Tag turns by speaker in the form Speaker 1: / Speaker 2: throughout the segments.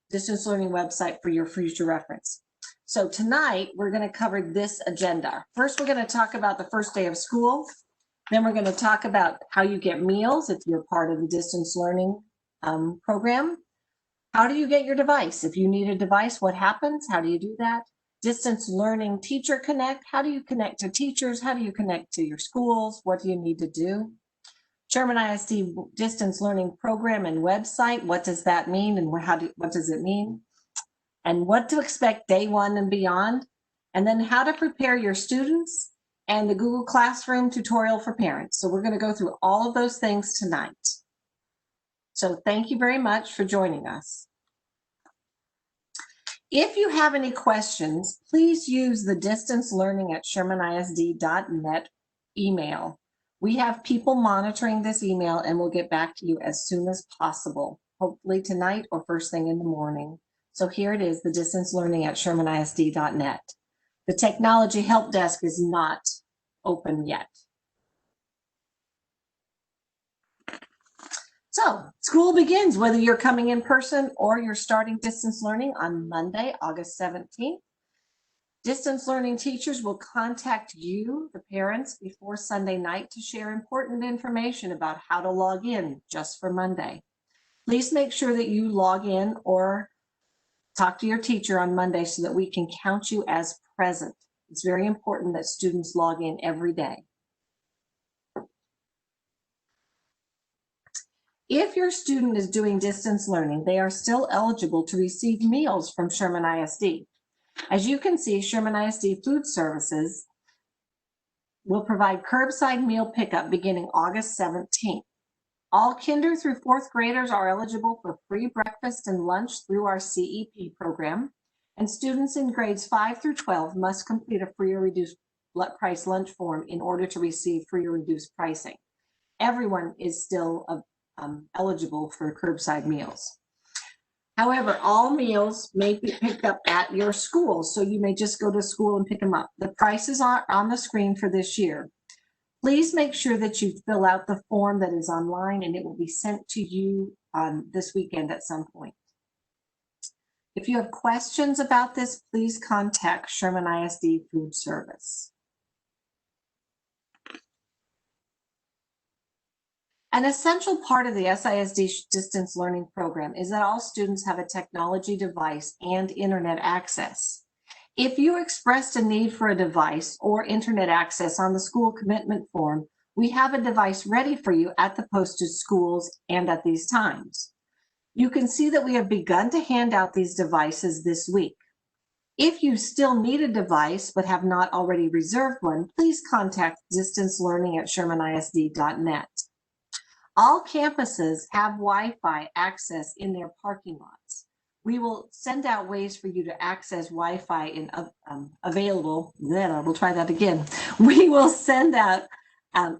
Speaker 1: distance learning website for your future reference. So tonight, we're going to cover this agenda. First, we're going to talk about the first day of school. Then we're going to talk about how you get meals if you're part of the distance learning program. How do you get your device? If you need a device, what happens? How do you do that? Distance learning teacher connect. How do you connect to teachers? How do you connect to your schools? What do you need to do? Sherman ISD distance learning program and website. What does that mean and what does it mean? And what to expect day one and beyond. And then how to prepare your students and the Google Classroom tutorial for parents. So we're going to go through all of those things tonight. So thank you very much for joining us. If you have any questions, please use the distancelearning@shermanisd.net email. We have people monitoring this email and we'll get back to you as soon as possible, hopefully tonight or first thing in the morning. So here it is, the distancelearning@shermanisd.net. The technology help desk is not open yet. So school begins whether you're coming in person or you're starting distance learning on Monday, August 17th. Distance learning teachers will contact you, the parents, before Sunday night to share important information about how to log in just for Monday. Please make sure that you log in or talk to your teacher on Monday so that we can count you as present. It's very important that students log in every day. If your student is doing distance learning, they are still eligible to receive meals from Sherman ISD. As you can see, Sherman ISD Food Services will provide curbside meal pickup beginning August 17th. All kinder through fourth graders are eligible for free breakfast and lunch through our CEP program, and students in grades 5 through 12 must complete a free or reduced price lunch form in order to receive free or reduced pricing. Everyone is still eligible for curbside meals. However, all meals may be picked up at your school, so you may just go to school and pick them up. The prices are on the screen for this year. Please make sure that you fill out the form that is online and it will be sent to you this weekend at some point. If you have questions about this, please contact Sherman ISD Food Service. An essential part of the SISD distance learning program is that all students have a technology device and internet access. If you expressed a need for a device or internet access on the school commitment form, we have a device ready for you at the posted schools and at these times. You can see that we have begun to hand out these devices this week. If you still need a device but have not already reserved one, please contact distancelearning@shermanisd.net. All campuses have Wi-Fi access in their parking lots. We will send out ways for you to access Wi-Fi in available. We'll try that again. We will send out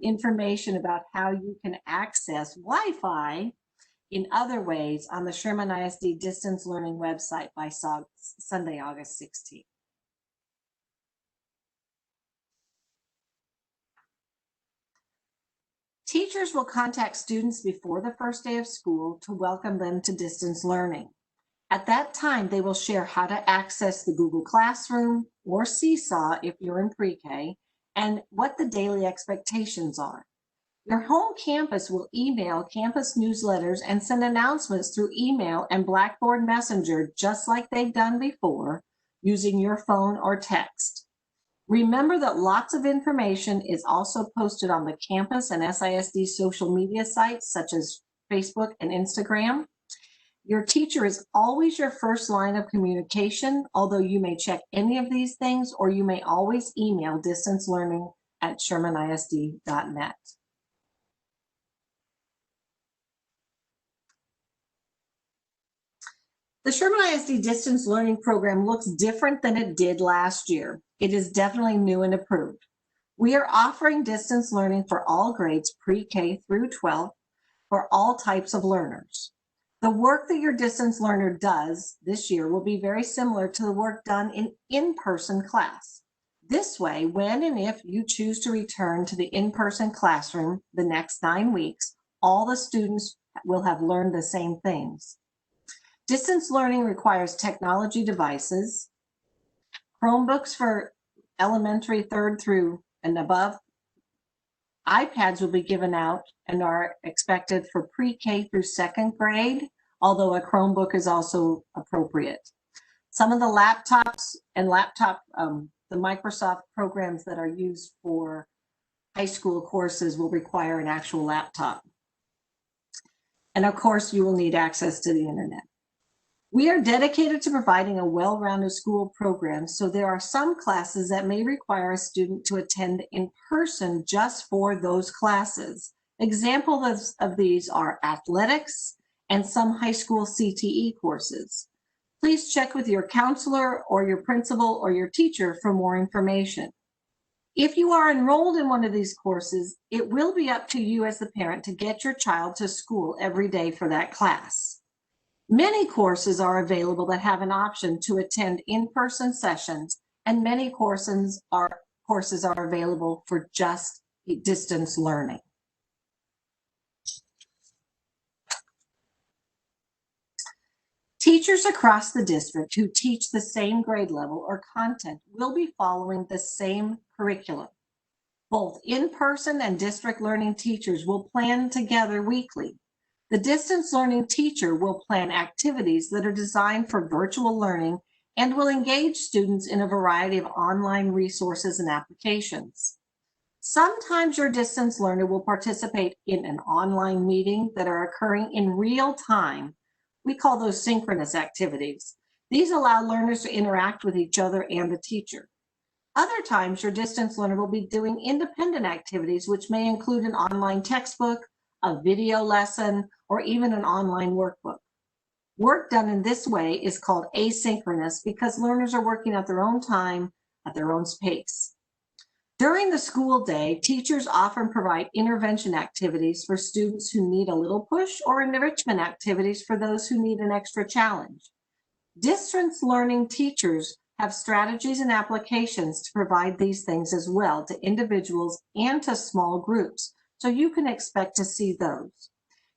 Speaker 1: information about how you can access Wi-Fi in other ways on the Sherman ISD distance learning website by Sunday, August 16th. Teachers will contact students before the first day of school to welcome them to distance learning. At that time, they will share how to access the Google Classroom or Seesaw if you're in pre-K and what the daily expectations are. Your home campus will email campus newsletters and send announcements through email and Blackboard Messenger just like they've done before using your phone or text. Remember that lots of information is also posted on the campus and SISD social media sites such as Facebook and Instagram. Your teacher is always your first line of communication, although you may check any of these things or you may always email distancelearning@shermanisd.net. The Sherman ISD distance learning program looks different than it did last year. It is definitely new and improved. We are offering distance learning for all grades pre-K through 12 for all types of learners. The work that your distance learner does this year will be very similar to the work done in in-person class. This way, when and if you choose to return to the in-person classroom the next 9 weeks, all the students will have learned the same things. Distance learning requires technology devices. Chromebooks for elementary, third through and above. iPads will be given out and are expected for pre-K through second grade, although a Chromebook is also appropriate. Some of the laptops and the Microsoft programs that are used for high school courses will require an actual laptop. And of course, you will need access to the internet. We are dedicated to providing a well-rounded school program, so there are some classes that may require a student to attend in person just for those classes. Examples of these are athletics and some high school CTE courses. Please check with your counselor or your principal or your teacher for more information. If you are enrolled in one of these courses, it will be up to you as the parent to get your child to school every day for that class. Many courses are available that have an option to attend in-person sessions, and many courses are available for just distance learning. Teachers across the district who teach the same grade level or content will be following the same curriculum. Both in-person and district learning teachers will plan together weekly. The distance learning teacher will plan activities that are designed for virtual learning and will engage students in a variety of online resources and applications. Sometimes your distance learner will participate in an online meeting that are occurring in real time. We call those synchronous activities. These allow learners to interact with each other and the teacher. Other times, your distance learner will be doing independent activities, which may include an online textbook, a video lesson, or even an online workbook. Work done in this way is called asynchronous because learners are working at their own time, at their own pace. During the school day, teachers often provide intervention activities for students who need a little push or enrichment activities for those who need an extra challenge. Distance learning teachers have strategies and applications to provide these things as well to individuals and to small groups, so you can expect to see those.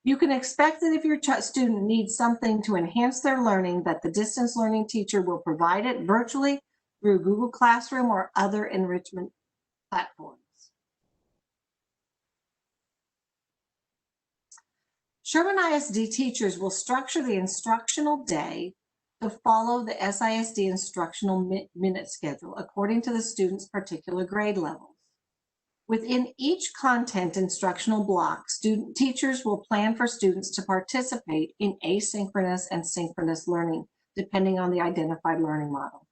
Speaker 1: You can expect that if your student needs something to enhance their learning, that the distance learning teacher will provide it virtually through Google Classroom or other enrichment platforms. Sherman ISD teachers will structure the instructional day to follow the SISD instructional minute schedule according to the student's particular grade levels. Within each content instructional block, teachers will plan for students to participate in asynchronous and synchronous learning, depending on the identified learning model.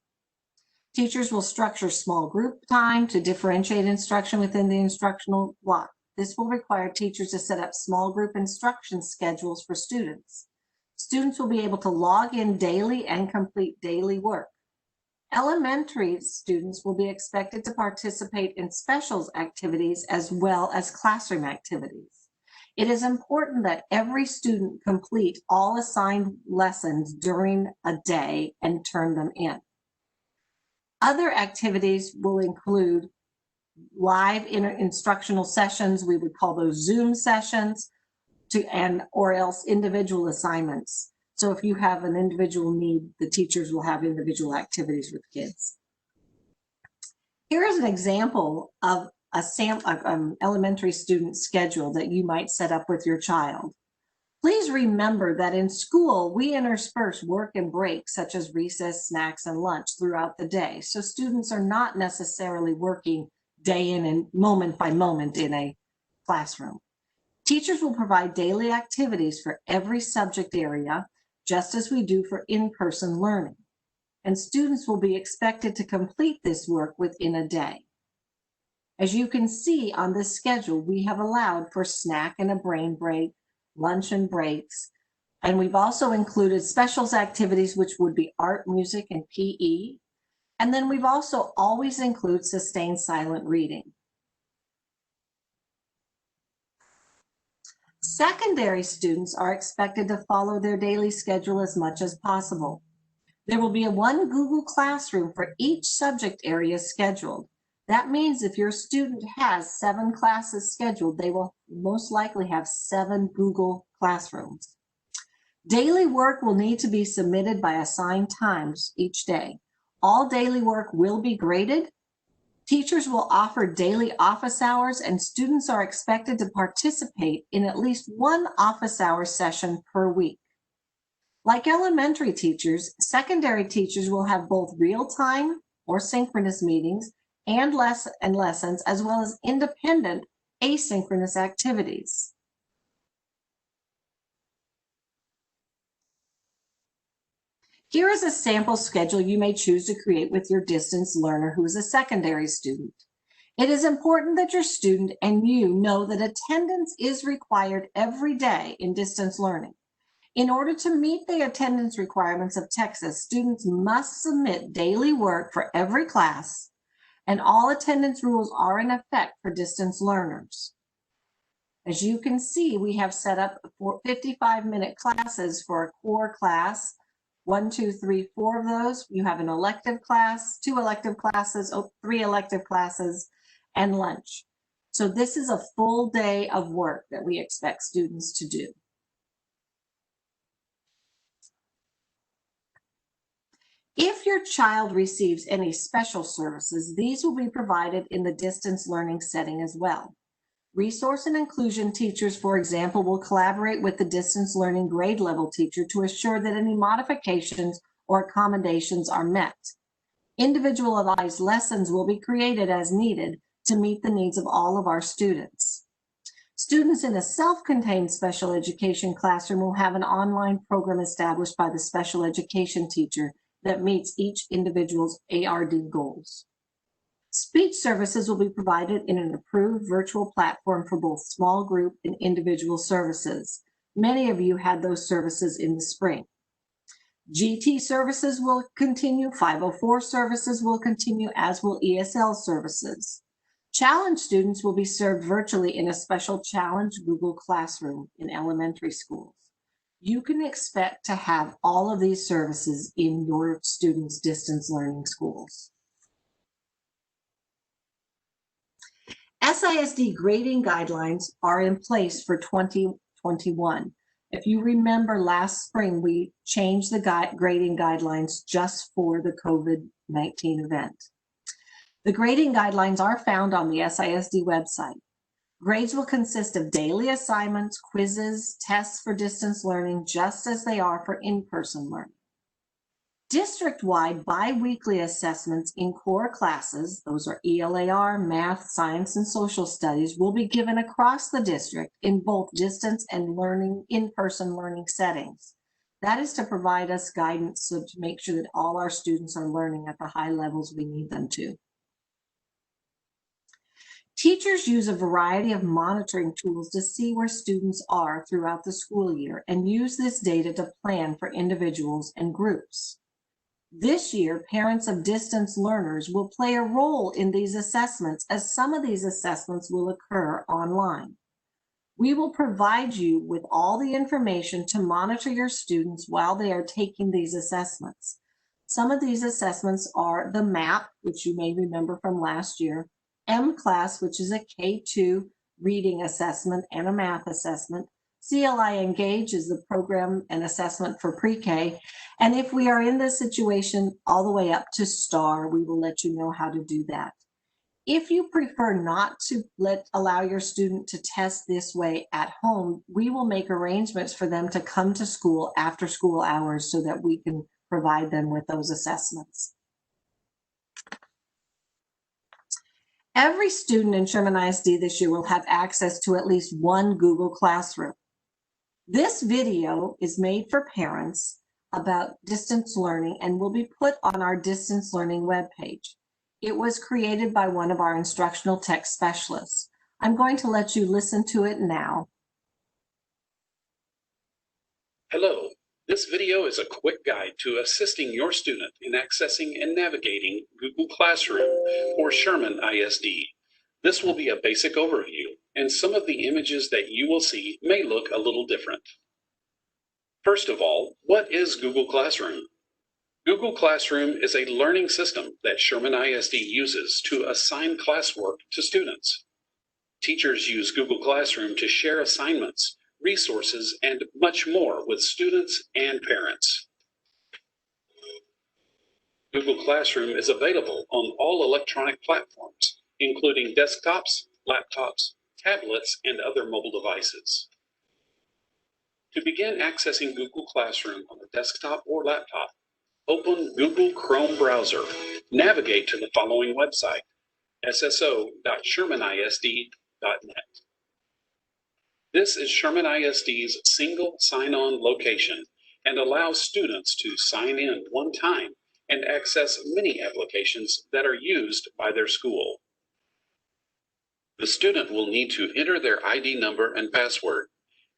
Speaker 1: Teachers will structure small group time to differentiate instruction within the instructional block. This will require teachers to set up small group instruction schedules for students. Students will be able to log in daily and complete daily work. Elementary students will be expected to participate in specials activities as well as classroom activities. It is important that every student complete all assigned lessons during a day and turn them in. Other activities will include live instructional sessions, we would call those Zoom sessions, or else individual assignments. So if you have an individual need, the teachers will have individual activities with kids. Here is an example of a elementary student schedule that you might set up with your child. Please remember that in school, we intersperse work and breaks such as recess, snacks, and lunch throughout the day. So students are not necessarily working day in and moment by moment in a classroom. Teachers will provide daily activities for every subject area, just as we do for in-person learning. And students will be expected to complete this work within a day. As you can see on this schedule, we have allowed for snack and a brain break, lunch and breaks, and we've also included specials activities, which would be art, music, and PE. And then we've also always included sustained silent reading. Secondary students are expected to follow their daily schedule as much as possible. There will be one Google Classroom for each subject area scheduled. That means if your student has 7 classes scheduled, they will most likely have 7 Google Classrooms. Daily work will need to be submitted by assigned times each day. All daily work will be graded. Teachers will offer daily office hours, and students are expected to participate in at least one office hour session per week. Like elementary teachers, secondary teachers will have both real-time or synchronous meetings and lessons, as well as independent asynchronous activities. Here is a sample schedule you may choose to create with your distance learner who is a secondary student. It is important that your student and you know that attendance is required every day in distance learning. In order to meet the attendance requirements of Texas, students must submit daily work for every class, and all attendance rules are in effect for distance learners. As you can see, we have set up 55-minute classes for a core class. 1, 2, 3, 4 of those. You have an elective class, 2 elective classes, 3 elective classes, and lunch. So this is a full day of work that we expect students to do. If your child receives any special services, these will be provided in the distance learning setting as well. Resource and inclusion teachers, for example, will collaborate with the distance learning grade level teacher to assure that any modifications or accommodations are met. Individualized lessons will be created as needed to meet the needs of all of our students. Students in a self-contained special education classroom will have an online program established by the special education teacher that meets each individual's ARD goals. Speech services will be provided in an approved virtual platform for both small group and individual services. Many of you had those services in the spring. GT services will continue, 504 services will continue, as will ESL services. Challenge students will be served virtually in a special Challenge Google Classroom in elementary schools. You can expect to have all of these services in your students' distance learning schools. SISD grading guidelines are in place for 2021. If you remember last spring, we changed the grading guidelines just for the COVID-19 event. The grading guidelines are found on the SISD website. Grades will consist of daily assignments, quizzes, tests for distance learning, just as they are for in-person learning. District-wide bi-weekly assessments in core classes, those are ELAR, math, science, and social studies, will be given across the district in both distance and learning, in-person learning settings. That is to provide us guidance so to make sure that all our students are learning at the high levels we need them to. Teachers use a variety of monitoring tools to see where students are throughout the school year and use this data to plan for individuals and groups. This year, parents of distance learners will play a role in these assessments, as some of these assessments will occur online. We will provide you with all the information to monitor your students while they are taking these assessments. Some of these assessments are the MAP, which you may remember from last year, M-Class, which is a K2 reading assessment and a math assessment, CLI Engage is the program and assessment for pre-K. And if we are in this situation all the way up to STAR, we will let you know how to do that. If you prefer not to allow your student to test this way at home, we will make arrangements for them to come to school after school hours so that we can provide them with those assessments. Every student in Sherman ISD this year will have access to at least one Google Classroom. This video is made for parents about distance learning and will be put on our distance learning webpage. It was created by one of our instructional tech specialists. I'm going to let you listen to it now.
Speaker 2: Hello, this video is a quick guide to assisting your student in accessing and navigating Google Classroom or Sherman ISD. This will be a basic overview, and some of the images that you will see may look a little different. First of all, what is Google Classroom? Google Classroom is a learning system that Sherman ISD uses to assign classwork to students. Teachers use Google Classroom to share assignments, resources, and much more with students and parents. Google Classroom is available on all electronic platforms, including desktops, laptops, tablets, and other mobile devices. To begin accessing Google Classroom on a desktop or laptop, open Google Chrome browser. Navigate to the following website, sso.shermanisd.net. This is Sherman ISD's single sign-on location and allows students to sign in one time and access many applications that are used by their school. The student will need to enter their ID number and password.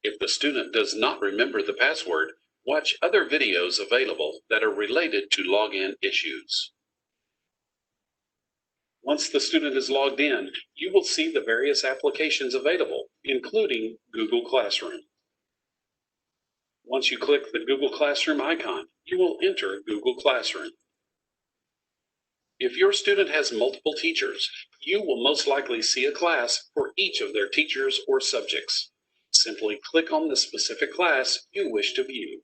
Speaker 2: If the student does not remember the password, watch other videos available that are related to login issues. Once the student is logged in, you will see the various applications available, including Google Classroom. Once you click the Google Classroom icon, you will enter Google Classroom. If your student has multiple teachers, you will most likely see a class for each of their teachers or subjects. Simply click on the specific class you wish to view.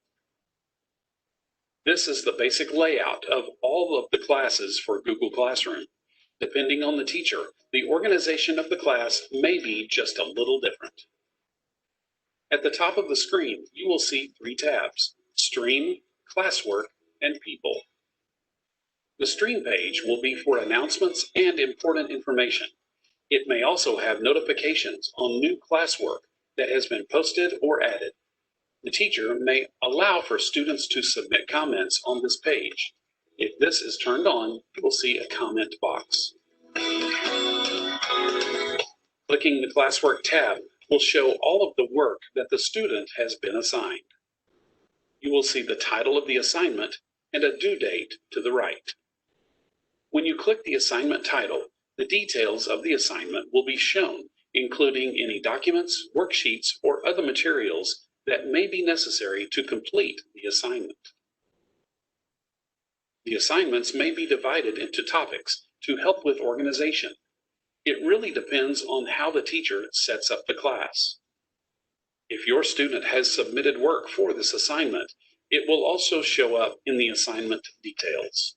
Speaker 2: This is the basic layout of all of the classes for Google Classroom. Depending on the teacher, the organization of the class may be just a little different. At the top of the screen, you will see 3 tabs: Stream, Classwork, and People. The Stream page will be for announcements and important information. It may also have notifications on new classwork that has been posted or added. The teacher may allow for students to submit comments on this page. If this is turned on, you will see a comment box. Clicking the Classwork tab will show all of the work that the student has been assigned. You will see the title of the assignment and a due date to the right. When you click the assignment title, the details of the assignment will be shown, including any documents, worksheets, or other materials that may be necessary to complete the assignment. The assignments may be divided into topics to help with organization. It really depends on how the teacher sets up the class. If your student has submitted work for this assignment, it will also show up in the assignment details.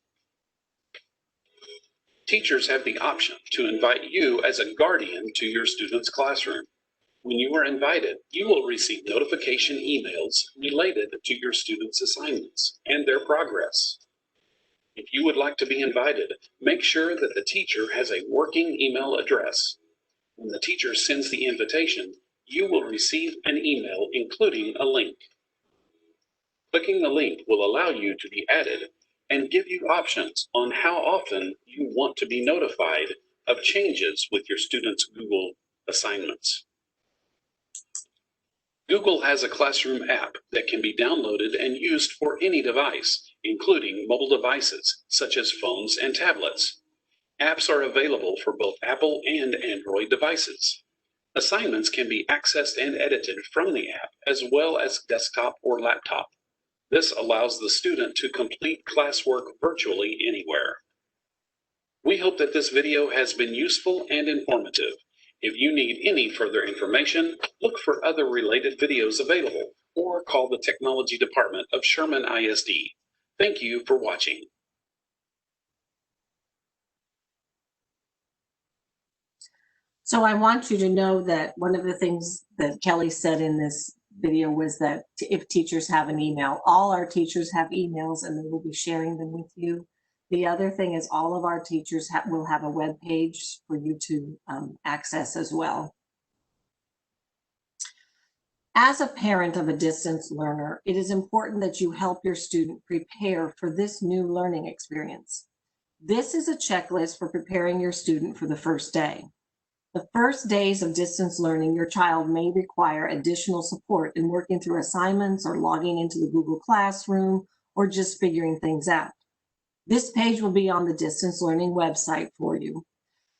Speaker 2: Teachers have the option to invite you as a guardian to your student's classroom. When you are invited, you will receive notification emails related to your students' assignments and their progress. If you would like to be invited, make sure that the teacher has a working email address. When the teacher sends the invitation, you will receive an email including a link. Clicking the link will allow you to be added and give you options on how often you want to be notified of changes with your students' Google assignments. Google has a classroom app that can be downloaded and used for any device, including mobile devices such as phones and tablets. Apps are available for both Apple and Android devices. Assignments can be accessed and edited from the app as well as desktop or laptop. This allows the student to complete classwork virtually anywhere. We hope that this video has been useful and informative. If you need any further information, look for other related videos available or call the Technology Department of Sherman ISD. Thank you for watching.
Speaker 1: So I want you to know that one of the things that Kelly said in this video was that if teachers have an email, all our teachers have emails and they will be sharing them with you. The other thing is all of our teachers will have a web page for you to access as well. As a parent of a distance learner, it is important that you help your student prepare for this new learning experience. This is a checklist for preparing your student for the first day. The first days of distance learning, your child may require additional support in working through assignments or logging into the Google Classroom or just figuring things out. This page will be on the distance learning website for you.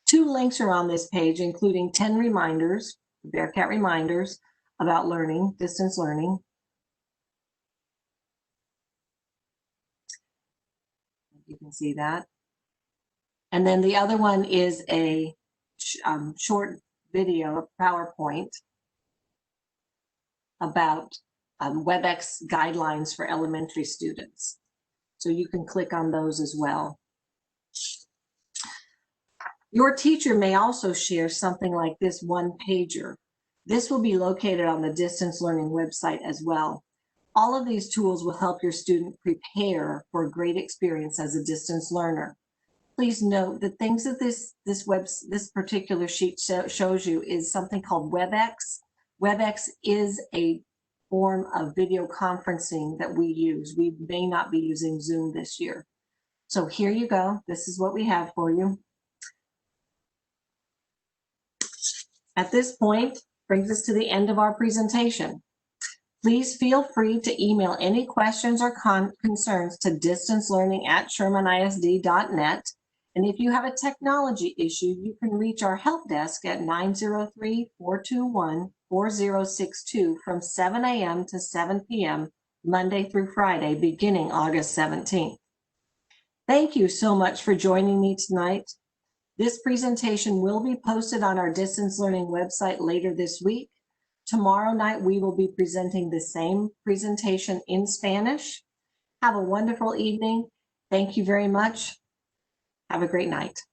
Speaker 1: 2 links are on this page, including 10 reminders, Bearcat reminders about learning, distance learning. You can see that. And then the other one is a short video, a PowerPoint about WebEx guidelines for elementary students. So you can click on those as well. Your teacher may also share something like this one-pager. This will be located on the distance learning website as well. All of these tools will help your student prepare for a great experience as a distance learner. Please note the things that this particular sheet shows you is something called WebEx. WebEx is a form of video conferencing that we use. We may not be using Zoom this year. So here you go. This is what we have for you. At this point, brings us to the end of our presentation. Please feel free to email any questions or concerns to distancelearning@shermanisd.net. And if you have a technology issue, you can reach our help desk at 903-421-4062 from 7 a.m. to 7 p.m. Monday through Friday, beginning August 17th. Thank you so much for joining me tonight. This presentation will be posted on our distance learning website later this week. Tomorrow night, we will be presenting the same presentation in Spanish. Have a wonderful evening. Thank you very much. Have a great night.